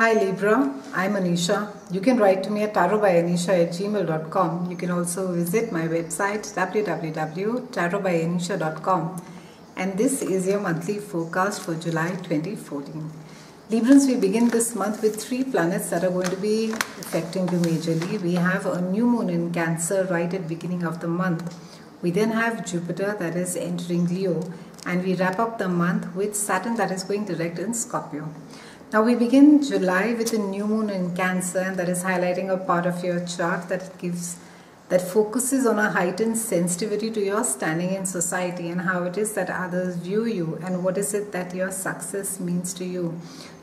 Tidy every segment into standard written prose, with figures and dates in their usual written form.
Hi Libra, I'm Anisha. You can write to me at tarotbyanisha@gmail.com. You can also visit my website www.tarotbyanisha.com. And this is your monthly forecast for July 2014. Librans, we begin this month with 3 planets that are going to be affecting you majorly. We have a new moon in Cancer right at the beginning of the month. We then have Jupiter that is entering Leo, and we wrap up the month with Saturn that is going direct in Scorpio. Now we begin July with a new moon in Cancer, and that is highlighting a part of your chart that focuses on a heightened sensitivity to your standing in society and how it is that others view you and what is it that your success means to you.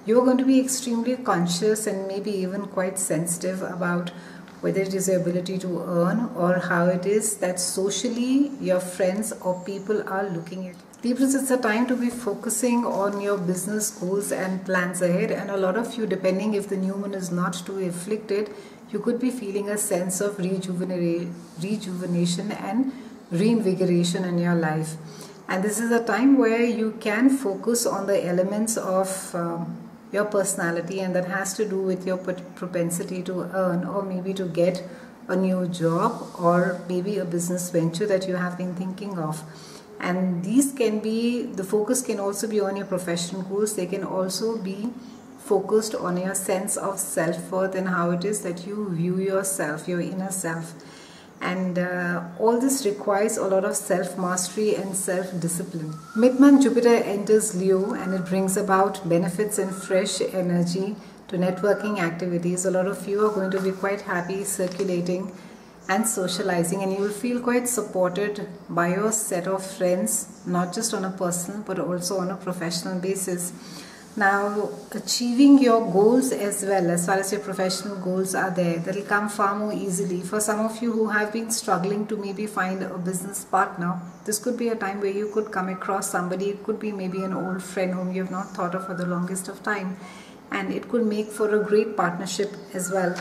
You're going to be extremely conscious and maybe even quite sensitive about whether it is your ability to earn or how it is that socially your friends or people are looking at you. Libras, it's a time to be focusing on your business goals and plans ahead, and a lot of you, depending if the new moon is not too afflicted, you could be feeling a sense of rejuvenation and reinvigoration in your life. And this is a time where you can focus on the elements of your personality, and that has to do with your propensity to earn, or maybe to get a new job, or maybe a business venture that you have been thinking of. And these can be, the focus can also be on your professional goals. They can also be focused on your sense of self-worth and how it is that you view yourself, your inner self. And all this requires a lot of self-mastery and self-discipline. Mid-month Jupiter enters Leo, and it brings about benefits and fresh energy to networking activities. A lot of you are going to be quite happy circulating and socializing, and you will feel quite supported by your set of friends, not just on a personal but also on a professional basis. Now, achieving your goals as well, as far as your professional goals are there, that will come far more easily. For some of you who have been struggling to maybe find a business partner, this could be a time where you could come across somebody. It could be maybe an old friend whom you have not thought of for the longest of time, and it could make for a great partnership as well.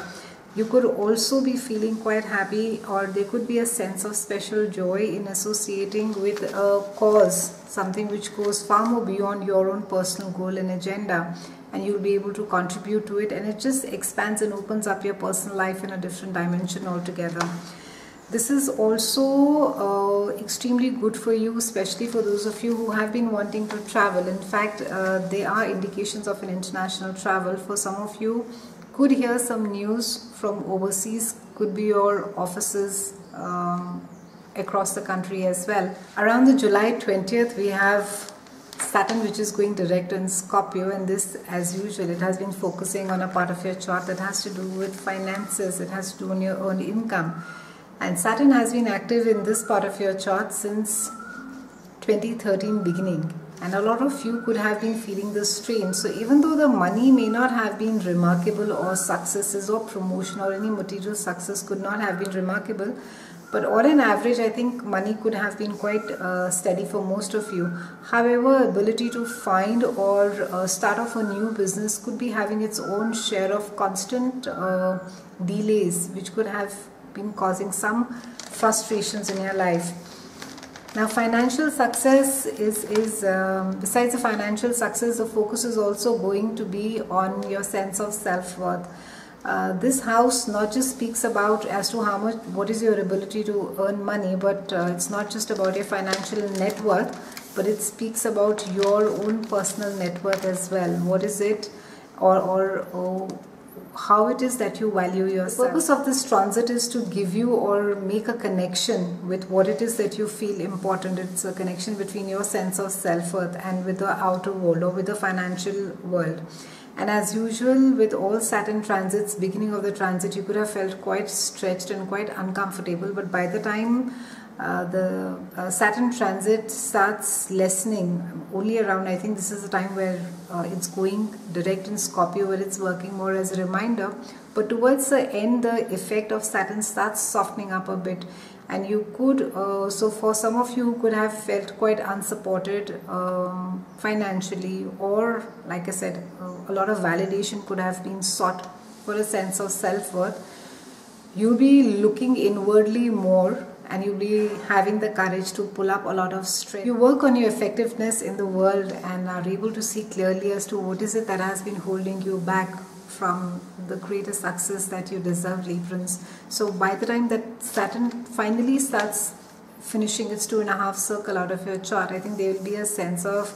You could also be feeling quite happy, or there could be a sense of special joy in associating with a cause, something which goes far more beyond your own personal goal and agenda, and you'll be able to contribute to it, and it just expands and opens up your personal life in a different dimension altogether. This is also extremely good for you, especially for those of you who have been wanting to travel. In fact, there are indications of an international travel. For some of you, could hear some news from overseas, could be your offices across the country as well. Around the July 20th, we have Saturn which is going direct in Scorpio, and this, as usual, it has been focusing on a part of your chart that has to do with finances, it has to do with your own income. And Saturn has been active in this part of your chart since 2013 beginning. And a lot of you could have been feeling the strain. So even though the money may not have been remarkable, or successes or promotion or any material success could not have been remarkable, but on an average, I think money could have been quite steady for most of you. However, ability to find or start off a new business could be having its own share of constant delays, which could have been causing some frustrations in your life. Now, financial success is besides the financial success, the focus is also going to be on your sense of self-worth. This house not just speaks about as to how much, what is your ability to earn money, but it's not just about your financial net worth, but it speaks about your own personal net worth as well. What is it, or how it is that you value yourself. The purpose of this transit is to give you or make a connection with what it is that you feel important. It's a connection between your sense of self-worth and with the outer world, or with the financial world. And as usual with all Saturn transits, beginning of the transit, you could have felt quite stretched and quite uncomfortable, but by the time the Saturn transit starts lessening, only around, I think this is the time where it's going direct in Scorpio, where it's working more as a reminder. But towards the end, the effect of Saturn starts softening up a bit, and you could, so for some of you who could have felt quite unsupported financially, or like I said, a lot of validation could have been sought for a sense of self-worth, you'll be looking inwardly more, and you'll be having the courage to pull up a lot of strength. You work on your effectiveness in the world and are able to see clearly as to what is it that has been holding you back, from the greater success that you deserve, Librans. So by the time that Saturn finally starts finishing its 2.5 circle out of your chart, I think there will be a sense of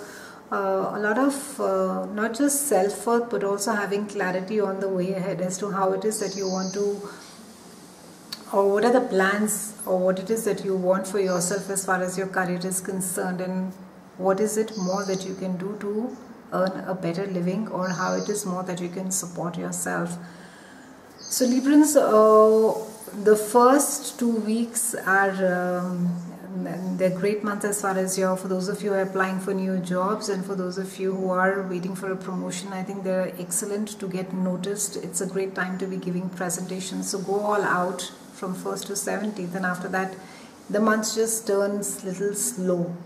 a lot of not just self-worth, but also having clarity on the way ahead as to how it is that you want to, or what are the plans, or what it is that you want for yourself as far as your career is concerned, and what is it more that you can do to earn a better living, or how it is more that you can support yourself. So Librans, the first 2 weeks are they're great months as far as for those of you who are applying for new jobs, and for those of you who are waiting for a promotion. I think they're excellent to get noticed. It's a great time to be giving presentations, so go all out from 1st to 17th, and after that the month just turns little slow.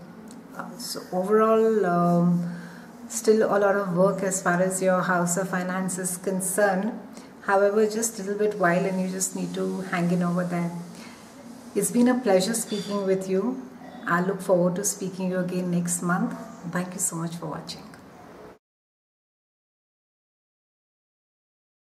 So overall, still a lot of work as far as your house of finance is concerned. However, just a little bit while, and you just need to hang in over there. It's been a pleasure speaking with you. I look forward to speaking to you again next month. Thank you so much for watching.